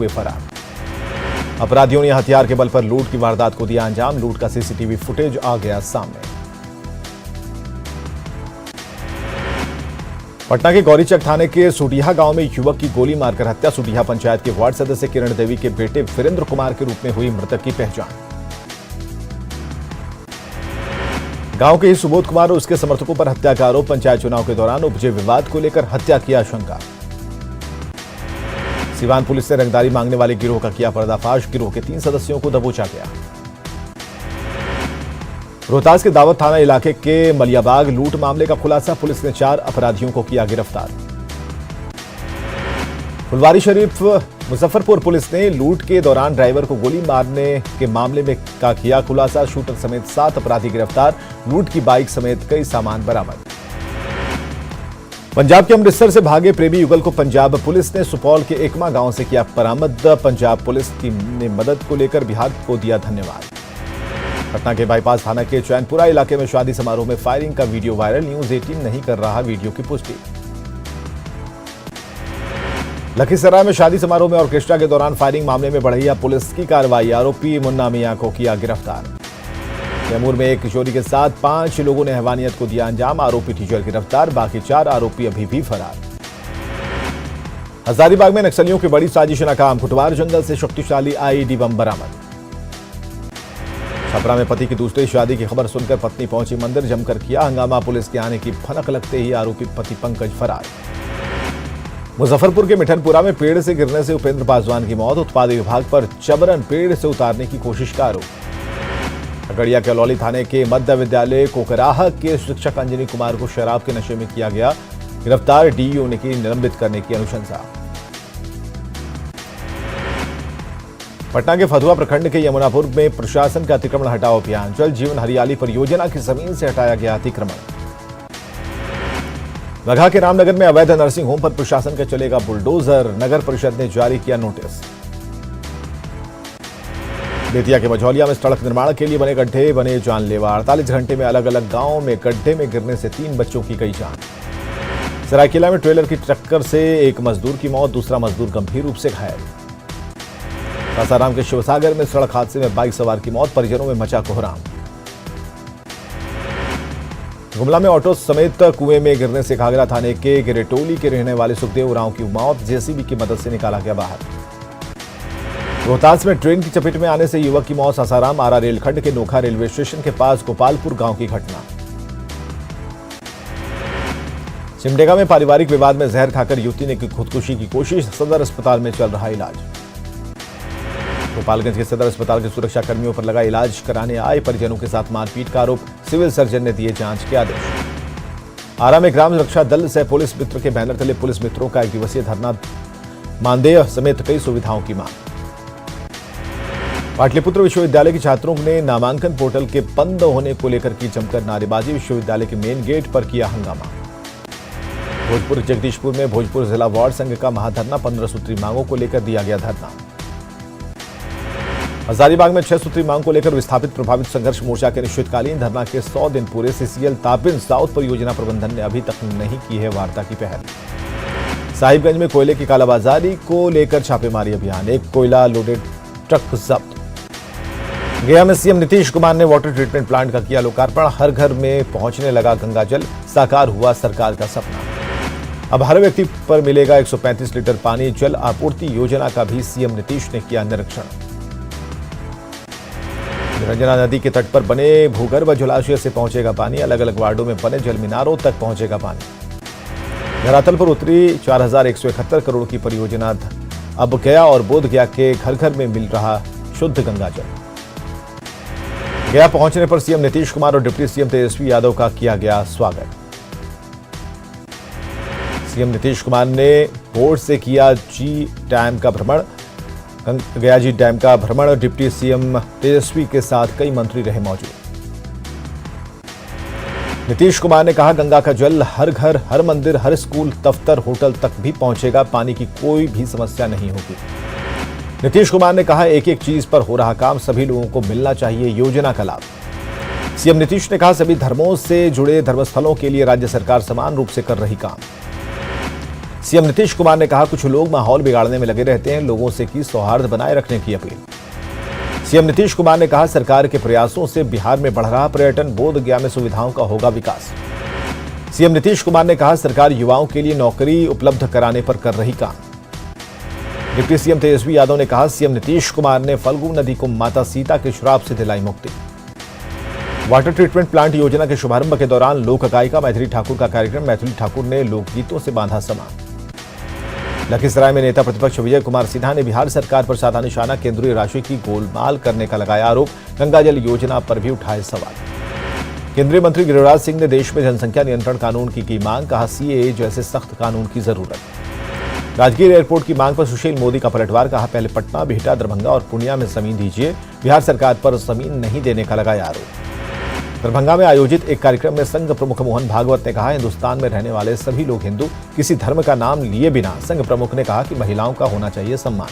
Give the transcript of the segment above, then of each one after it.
हुए फरार। अपराधियों ने हथियार के बल पर लूट की वारदात को दिया अंजाम। लूट का सीसीटीवी फुटेज आ गया सामने। पटना के गौरीचक थाने के सुटिया गांव में युवक की गोली मारकर हत्या। सुटिया पंचायत के वार्ड सदस्य किरण देवी के बेटे वीरेंद्र कुमार के रूप में हुई मृतक की पहचान। गांव के ही सुबोध कुमार और उसके समर्थकों पर हत्या का आरोप। पंचायत चुनाव के दौरान उपजे विवाद को लेकर हत्या की आशंका। सिवान पुलिस ने रंगदारी मांगने वाले गिरोह का किया पर्दाफाश। गिरोह के 3 सदस्यों को दबोचा गया। रोहतास के दावत थाना इलाके के मलियाबाग लूट मामले का खुलासा। पुलिस ने 4 अपराधियों को किया गिरफ्तार। फुलवारी शरीफ मुजफ्फरपुर पुलिस ने लूट के दौरान ड्राइवर को गोली मारने के मामले में का किया खुलासा। शूटर समेत 7 अपराधी गिरफ्तार। लूट की बाइक समेत कई सामान बरामद। पंजाब के अमृतसर से भागे प्रेमी युगल को पंजाब पुलिस ने सुपौल के एकमा गांव से किया बरामद। पंजाब पुलिस की ने मदद को लेकर बिहार को दिया धन्यवाद। पटना के बाईपास थाना के चैनपुरा इलाके में शादी समारोह में फायरिंग का वीडियो वायरल। न्यूज 18 नहीं कर रहा वीडियो की पुष्टि। लखीसराय में शादी समारोह में ऑर्केस्ट्रा के दौरान फायरिंग मामले में बढ़ैया पुलिस की कार्रवाई। आरोपी मुन्ना मियां को किया गिरफ्तार। कैमूर में एक किशोरी के साथ 5 लोगों ने हैवानियत को दिया अंजाम। आरोपी टीचर गिरफ्तार। बाकी 4 आरोपी अभी भी फरार। हजारीबाग में नक्सलियों की बड़ी साजिश नाकाम। कुटवार जंगल से शक्तिशाली आईईडी बम बरामद। छपरा में पति की दूसरी शादी की खबर सुनकर पत्नी पहुंची मंदिर। जमकर किया हंगामा। पुलिस के आने की भनक लगते ही आरोपी पति पंकज फरार। मुजफ्फरपुर के मिठनपुरा में पेड़ से गिरने से उपेंद्र पासवान की मौत। उत्पाद विभाग पर जबरन पेड़ से उतारने की कोशिश का आरोप। खगड़िया के अलौली थाने के मध्य विद्यालय कोकराह के शिक्षक अंजनी कुमार को शराब के नशे में किया गया गिरफ्तार। डीईओ ने की निलंबित करने की अनुशंसा। पटना के फतुहा प्रखंड के यमुनापुर में प्रशासन का अतिक्रमण हटाओ अभियान। जल जीवन हरियाली परियोजना की जमीन से हटाया गया अतिक्रमण। मगहा के रामनगर में अवैध नर्सिंग होम पर प्रशासन का चलेगा बुलडोजर। नगर परिषद ने जारी किया नोटिस। बेतिया के मझौलिया में सड़क निर्माण के लिए बने गड्ढे बने जानलेवा। 48 घंटे में अलग अलग गांवों में गड्ढे में गिरने से 3 बच्चों की गई जान। सरायकेला में ट्रेलर की टक्कर से एक मजदूर की मौत। दूसरा मजदूर गंभीर रूप से घायल। सासाराम के शिवसागर में सड़क हादसे में बाइक सवार की मौत। परिजनों में मचा कोहराम। गुमला में ऑटो समेत कुएं में गिरने से घाघरा थाने के गिरेटोली के रहने वाले सुखदेव उरांव की मौत। जेसीबी की मदद से निकाला गया बाहर। रोहतास में ट्रेन की चपेट में आने से युवक की मौत। सासाराम आरा रेलखंड के नोखा रेलवे स्टेशन के पास गोपालपुर गांव की घटना। सिमडेगा में पारिवारिक विवाद में जहर खाकर युवती ने की खुदकुशी की कोशिश। सदर अस्पताल में चल रहा इलाज। गोपालगंज के सदर अस्पताल के सुरक्षा कर्मियों पर लगा इलाज कराने आए परिजनों के साथ मारपीट का आरोप। सिविल सर्जन ने दिए जांच के आदेश। आरा में ग्राम रक्षा दल से पुलिस मित्र के बैनर तले पुलिस मित्रों का 1 दिवसीय धरना। मानदेय समेत कई सुविधाओं की मांग। पाटलिपुत्र विश्वविद्यालय के छात्रों ने नामांकन पोर्टल के बंद होने को लेकर की जमकर नारेबाजी। विश्वविद्यालय के मेन गेट पर किया हंगामा। भोजपुर जगदीशपुर में भोजपुर जिला वार्ड संघ का महाधरना। 15 सूत्री मांगों को लेकर दिया गया धरना। हजारीबाग में 6 सूत्री मांग को लेकर विस्थापित प्रभावित संघर्ष मोर्चा के अनिश्चितकालीन धरना के 100 दिन पूरे। सीसीएल तापिन साउथ परियोजना प्रबंधन ने अभी तक नहीं की है वार्ता की पहल। साहिबगंज में कोयले की कालाबाजारी को लेकर छापेमारी अभियान। एक कोयला लोडेड ट्रक जब्त। गया में सीएम नीतीश कुमार ने वाटर ट्रीटमेंट प्लांट का किया लोकार्पण। हर घर में पहुंचने लगा गंगा जल। साकार हुआ सरकार का सपना। अब हर व्यक्ति पर मिलेगा 135 लीटर पानी। जल आपूर्ति योजना का भी सीएम नीतीश ने किया निरीक्षण। निरंजना नदी के तट पर बने भूगर्भ जलाशय से पहुंचेगा पानी। अलग अलग वार्डों में बने जल मीनारों तक पहुंचेगा पानी। धरातल पर उतरी 4171 करोड़ की परियोजना। अब गया और बोध गया के घर घर में मिल रहा शुद्ध गंगा जल। गया पहुंचने पर सीएम नीतीश कुमार और डिप्टी सीएम तेजस्वी यादव का किया गया स्वागत। सीएम नीतीश कुमार ने बोट से किया जी डैम का भ्रमण। गया जी डैम का भ्रमण। डिप्टी सीएम तेजस्वी के साथ कई मंत्री रहे मौजूद। नीतीश कुमार ने कहा गंगा का जल हर घर, हर मंदिर, हर स्कूल, दफ्तर, होटल तक भी पहुंचेगा। पानी की कोई भी समस्या नहीं होगी। नीतीश कुमार ने कहा एक एक चीज पर हो रहा काम सभी लोगों को मिलना चाहिए योजना का लाभ। सीएम नीतीश ने कहा सभी धर्मों से जुड़े धर्मस्थलों के लिए राज्य सरकार समान रूप से कर रही काम। सीएम नीतीश कुमार ने कहा, कुछ लोग माहौल बिगाड़ने में लगे रहते हैं, लोगों से की सौहार्द बनाए रखने की अपील। सीएम नीतीश कुमार ने कहा, सरकार के प्रयासों से बिहार में बढ़ रहा पर्यटन, बोधगया में सुविधाओं का होगा विकास। सीएम नीतीश कुमार ने कहा, सरकार युवाओं के लिए नौकरी उपलब्ध कराने पर कर रही काम। डिप्टी सीएम तेजस्वी यादव ने कहा, सीएम नीतीश कुमार ने फल्गु नदी को माता सीता के श्राप से दिलाई मुक्ति। वाटर ट्रीटमेंट प्लांट योजना के शुभारंभ के दौरान लोक गायिका मैथिली ठाकुर का कार्यक्रम, मैथिली ठाकुर ने लोकगीतों से बांधा समा। लखीसराय में नेता प्रतिपक्ष विजय कुमार सिन्हा ने बिहार सरकार पर साधा निशाना, केंद्रीय राशि की गोलमाल करने का लगाया आरोप, गंगा जल योजना पर भी उठाए सवाल। केंद्रीय मंत्री गिरिराज सिंह ने देश में जनसंख्या नियंत्रण कानून की मांग, कहा सीएए जैसे सख्त कानून की जरूरत। राजगीर एयरपोर्ट की मांग पर सुशील मोदी का पलटवार, कहा पहले पटना, बिहटा, दरभंगा और पूर्णिया में जमीन दीजिए, बिहार सरकार पर जमीन नहीं देने का लगाया आरोप। दरभंगा में आयोजित एक कार्यक्रम में संघ प्रमुख मोहन भागवत ने कहा, हिंदुस्तान में रहने वाले सभी लोग हिंदू, किसी धर्म का नाम लिए बिना। संघ प्रमुख ने कहा कि महिलाओं का होना चाहिए सम्मान।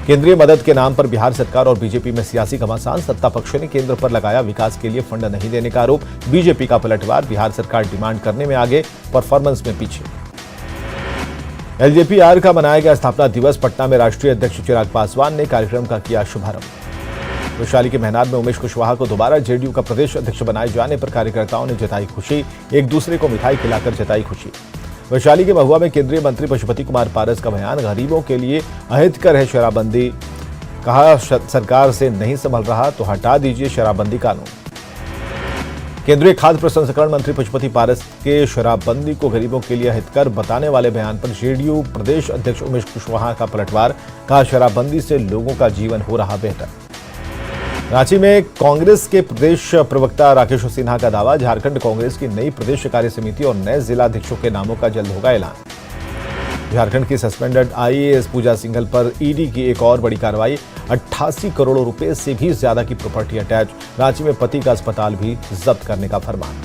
केंद्रीय मदद के नाम पर बिहार सरकार और बीजेपी में सियासी घमासान, सत्ता पक्ष ने केंद्र पर लगाया विकास के लिए फंड नहीं देने का आरोप, बीजेपी का पलटवार, बिहार सरकार डिमांड करने में आगे, परफॉर्मेंस में पीछे। एलजेपी-आर का मनाया गया स्थापना दिवस, पटना में राष्ट्रीय अध्यक्ष चिराग पासवान ने कार्यक्रम का किया शुभारंभ। वैशाली के मेहनार में उमेश कुशवाहा को दोबारा जेडीयू का प्रदेश अध्यक्ष बनाए जाने पर कार्यकर्ताओं ने जताई खुशी, एक दूसरे को मिठाई खिलाकर जताई खुशी। वैशाली के महुआ में केंद्रीय मंत्री पशुपति कुमार पारस का बयान, गरीबों के लिए अहितकर है शराबबंदी, कहा सरकार से नहीं संभल रहा तो हटा दीजिए शराबबंदी कानून। केंद्रीय खाद्य प्रसंस्करण मंत्री पशुपति पारस के शराबबंदी को गरीबों के लिए अहितकर बताने वाले बयान पर जेडीयू प्रदेश अध्यक्ष उमेश कुशवाहा का पलटवार, कहा शराबबंदी से लोगों का जीवन हो रहा बेहतर। रांची में कांग्रेस के प्रदेश प्रवक्ता राकेश सिन्हा का दावा, झारखंड कांग्रेस की नई प्रदेश कार्य समिति और नए जिलाध्यक्षों के नामों का जल्द होगा ऐलान। झारखंड की सस्पेंडेड आईएएस पूजा सिंघल पर ईडी की एक और बड़ी कार्रवाई, 88 करोड़ रुपए से भी ज्यादा की प्रॉपर्टी अटैच, रांची में पति का अस्पताल भी जब्त करने का फरमान।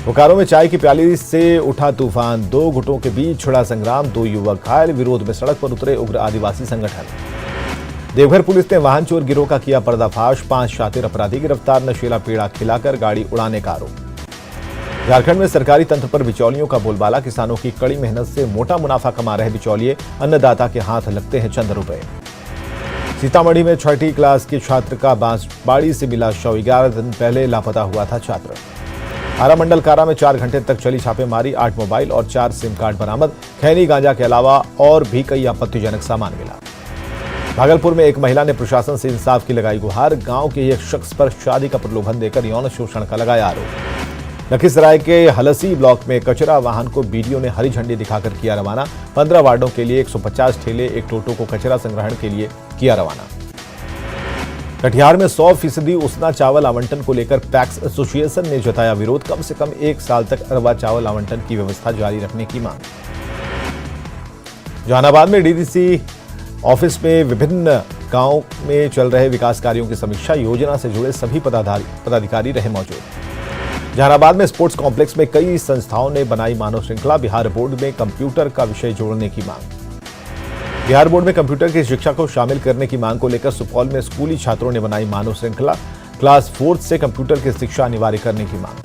बोकारो में चाय की प्याली से उठा तूफान, 2 गुटों के बीच छिड़ा संग्राम, 2 युवक घायल, विरोध में सड़क पर उतरे उग्र आदिवासी संगठन। देवघर पुलिस ने वाहन चोर गिरोह का किया पर्दाफाश, 5 शातिर अपराधी गिरफ्तार, नशीला पेड़ा खिलाकर गाड़ी उड़ाने का आरोप। झारखंड में सरकारी तंत्र पर बिचौलियों का बोलबाला, किसानों की कड़ी मेहनत से मोटा मुनाफा कमा रहे बिचौलिए, अन्नदाता के हाथ लगते हैं चंद रुपए। सीतामढ़ी में 6ठी क्लास के छात्र का बांसबाड़ी से मिला शव, 11 दिन पहले लापता हुआ था छात्र। आरा मंडल कारा में 4 घंटे तक चली छापेमारी, 8 मोबाइल और 4 सिम कार्ड बरामद, खैनी गांजा के अलावा और भी कई आपत्तिजनक सामान मिला। भागलपुर में एक महिला ने प्रशासन से इंसाफ की लगाई गुहार, गांव के एक शख्स पर शादी का प्रलोभन देकर यौन शोषण का लगाया आरोप। लखीसराय के हलसी ब्लॉक में कचरा वाहन को बीडीओ ने हरी झंडी दिखाकर किया रवाना, 15 वार्डों के लिए 150 ठेले, एक टोटो को कचरा संग्रहण के लिए किया रवाना। कटिहार में 100% उसना चावल आवंटन को लेकर पैक्स एसोसिएशन ने जताया विरोध, कम से कम 1 साल तक अरवा चावल आवंटन की व्यवस्था जारी रखने की मांग। जहानाबाद में डीडीसी ऑफिस में विभिन्न गांव में चल रहे विकास कार्यों की समीक्षा, योजना से जुड़े सभी पदाधिकारी रहे मौजूद। जहानाबाद में स्पोर्ट्स कॉम्प्लेक्स में कई संस्थाओं ने बनाई मानव श्रृंखला, बिहार बोर्ड में कंप्यूटर का विषय जोड़ने की मांग। बिहार बोर्ड में कंप्यूटर की शिक्षा को शामिल करने की मांग को लेकर सुपौल में स्कूली छात्रों ने बनाई मानव श्रृंखला, क्लास 4 से कंप्यूटर की शिक्षा अनिवार्य करने की मांग।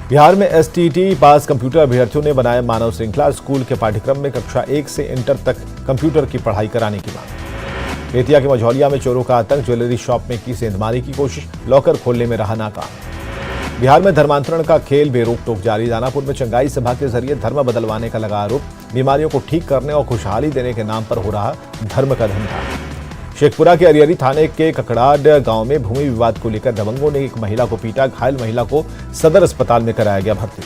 बिहार में एसटीटी पास कंप्यूटर अभ्यर्थियों ने बनाया मानव श्रृंखला, स्कूल के पाठ्यक्रम में कक्षा 1 से इंटर तक कंप्यूटर की पढ़ाई कराने की मांग। बेतिया के मझौलिया में चोरों का आतंक, ज्वेलरी शॉप में की सेंधमारी की कोशिश, लॉकर खोलने में रहा नाकाम। बिहार में धर्मांतरण का खेल बेरोक टोक जारी, दानापुर में चंगाई सभा के जरिए धर्म बदलवाने का लगा आरोप, बीमारियों को ठीक करने और खुशहाली देने के नाम पर हो रहा धर्म का धंधा। शेखपुरा के अरियरी थाने के ककड़ाड गांव में भूमि विवाद को लेकर दबंगों ने एक महिला को पीटा, घायल महिला को सदर अस्पताल में कराया गया भर्ती।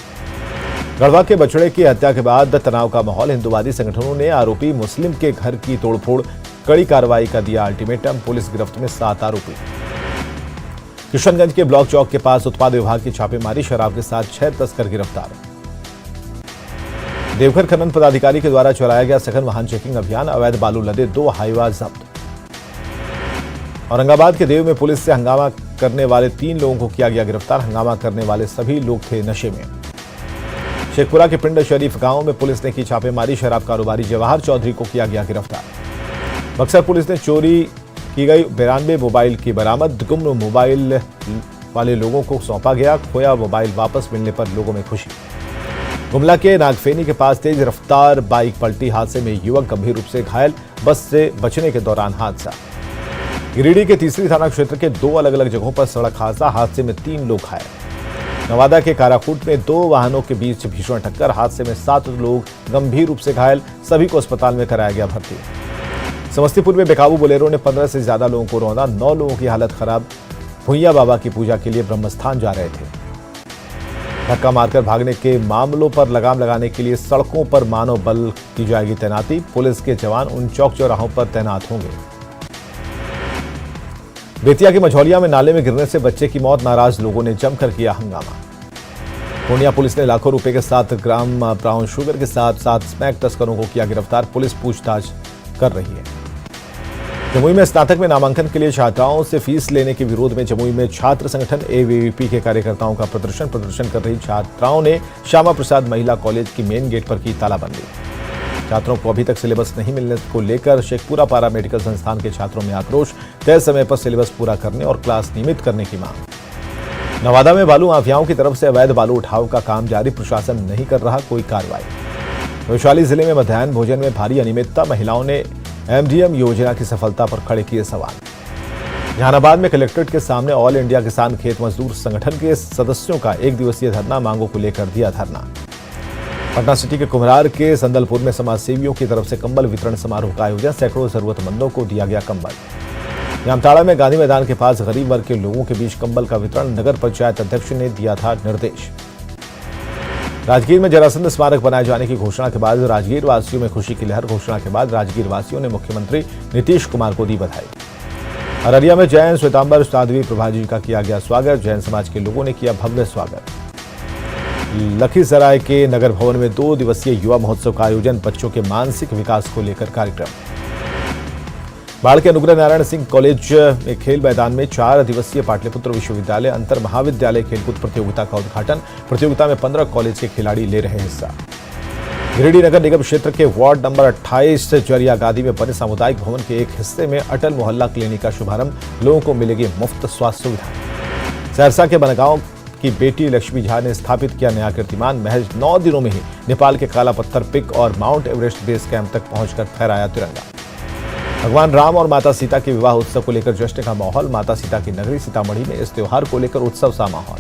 गढ़वा के बछड़े की हत्या के बाद तनाव का माहौल, हिंदुवादी संगठनों ने आरोपी मुस्लिम के घर की तोड़फोड़, कड़ी कार्रवाई का दिया अल्टीमेटम, पुलिस गिरफ्त में 7 आरोपी। किशनगंज के ब्लॉक चौक के पास उत्पाद विभाग की छापेमारी, शराब के साथ 6 तस्कर गिरफ्तार। देवघर खनन पदाधिकारी के द्वारा चलाया गया सघन वाहन चेकिंग अभियान, अवैध बालू लदे 2 हाईवा जब्त। औरंगाबाद के देव में पुलिस से हंगामा करने वाले 3 लोगों को किया गया गिरफ्तार, हंगामा करने वाले सभी लोग थे नशे में। शेखपुरा के पिंड शरीफ गांव में पुलिस ने की छापेमारी, शराब कारोबारी जवाहर चौधरी को किया गया गिरफ्तार। बक्सर पुलिस ने चोरी की गई 92 मोबाइल की बरामद, गुम मोबाइल वाले लोगों को सौंपा गया, खोया मोबाइल वापस मिलने पर लोगों में खुशी। गुमला के नागफेनी के पास तेज रफ्तार बाइक पलटी, हादसे में युवक गंभीर रूप से घायल, बस से बचने के दौरान हादसा। गिरिडीह के तीसरी थाना क्षेत्र के 2 अलग अलग जगहों पर सड़क हादसे में 3 लोग घायल। नवादा के काराकूट में 2 वाहनों के बीच भीषण टक्कर, हादसे में 7 लोग गंभीर रूप से घायल, सभी को अस्पताल में कराया गया भर्ती। समस्तीपुर में बेकाबू बोलेरो ने 15 से ज्यादा लोगों को रौंदा, 9 लोगों की हालत खराब, भुइया बाबा की पूजा के लिए ब्रह्मस्थान जा रहे थे। धक्का मारकर भागने के मामलों पर लगाम लगाने के लिए सड़कों पर मानव बल की जाएगी तैनाती, पुलिस के जवान उन चौक चौराहों पर तैनात होंगे। बेतिया के मझौलिया में नाले में गिरने से बच्चे की मौत, नाराज लोगों ने जमकर किया हंगामा। पूर्णिया पुलिस ने लाखों रुपए के 7 ग्राम ब्राउन शुगर के साथ 7 स्मैक तस्करों को किया गिरफ्तार, पुलिस पूछताछ कर रही है। जमुई में स्नातक में नामांकन के लिए छात्राओं से फीस लेने के विरोध में जमुई में छात्र संगठन एबीवीपी के कार्यकर्ताओं का प्रदर्शन कर रही छात्राओं ने श्यामा प्रसाद महिला कॉलेज की मेन गेट पर की तालाबंदी। छात्रों को अभी तक सिलेबस नहीं मिलने को लेकर शेखपुरा पारा मेडिकल संस्थान के छात्रों में आक्रोश, तय समय पर सिलेबस पूरा करने और क्लास नियमित करने की मांग। नवादा में बालू माफियाओं की तरफ से अवैध बालू उठाव का काम जारी, प्रशासन नहीं कर रहा कोई कार्रवाई। वैशाली जिले में मध्याह्न भोजन में भारी अनियमितता, महिलाओं ने एमडीएम योजना की सफलता पर खड़े किए सवाल। जहानाबाद में कलेक्ट्रेट के सामने ऑल इंडिया किसान खेत मजदूर संगठन के सदस्यों का 1 दिवसीय धरना, मांगों को लेकर दिया धरना। पटना सिटी के कुम्हरार के संदलपुर में समाज सेवियों की तरफ से कंबल वितरण समारोह का आयोजन, सैकड़ों जरूरतमंदों को दिया गया कंबल। जामताड़ा में गांधी मैदान के पास गरीब वर्ग के लोगों के बीच कंबल का वितरण, नगर पंचायत अध्यक्ष ने दिया था निर्देश। राजगीर में जरासंध स्मारक बनाए जाने की घोषणा के बाद राजगीर वासियों में खुशी की लहर, घोषणा के बाद राजगीर वासियों ने मुख्यमंत्री नीतीश कुमार को दी बधाई। अररिया में जैन श्वेतांबर साध्वी प्रभा जी का किया गया स्वागत, जैन समाज के लोगों ने किया भव्य स्वागत। लखीसराय के नगर भवन में 2 दिवसीय युवा महोत्सव का आयोजन, बच्चों के मानसिक विकास को लेकर कार्यक्रम। बाढ़ के अनुग्रह नारायण सिंह कॉलेज में खेल मैदान में 4 दिवसीय पाटलिपुत्र विश्वविद्यालय अंतर महाविद्यालय खेलकूद प्रतियोगिता का उद्घाटन, प्रतियोगिता में 15 कॉलेज के खिलाड़ी ले रहे हिस्सा। गिरिडीह नगर निगम क्षेत्र के वार्ड नंबर 28 जरिया गादी में बने सामुदायिक भवन के एक हिस्से में अटल मोहल्ला क्लिनिक का शुभारंभ, लोगों को मिलेगी मुफ्त स्वास्थ्य सुविधा। सहरसा के बनगांव की बेटी लक्ष्मी झा ने स्थापित किया नया कीर्तिमान, महज 9 दिनों में ही नेपाल के काला पत्थर पिक और माउंट एवरेस्ट बेस कैंप तक पहुंचकर फहराया तिरंगा। भगवान राम और माता सीता के विवाह उत्सव को लेकर जश्न का माहौल, माता सीता की नगरी सीतामढ़ी में इस त्योहार को लेकर उत्सव सा माहौल।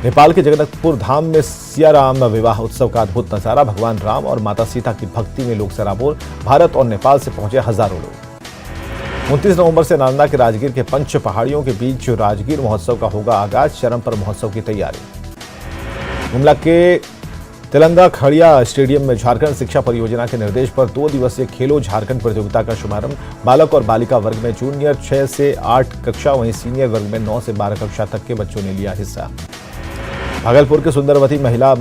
नेपाल के जगन्नाथपुर धाम में सियाराम विवाह उत्सव का अद्भुत नजारा, भगवान राम और माता सीता की भक्ति में लोग सराबोर, भारत और नेपाल से पहुंचे हजारों लोग। 29 नवंबर से नालंदा के राजगीर के पंच पहाड़ियों के बीच राजगीर महोत्सव का होगा आगाज, चरम पर महोत्सव की तैयारी। गुमला के तेलंगा खड़िया स्टेडियम में झारखंड शिक्षा परियोजना के निर्देश पर 2 दिवसीय खेलो झारखंड प्रतियोगिता का शुभारंभ, बालक और बालिका वर्ग में जूनियर 6 से 8 कक्षा, वहीं सीनियर वर्ग में 9 से 12 कक्षा तक के बच्चों ने लिया हिस्सा। भागलपुर के सुंदरवती महिला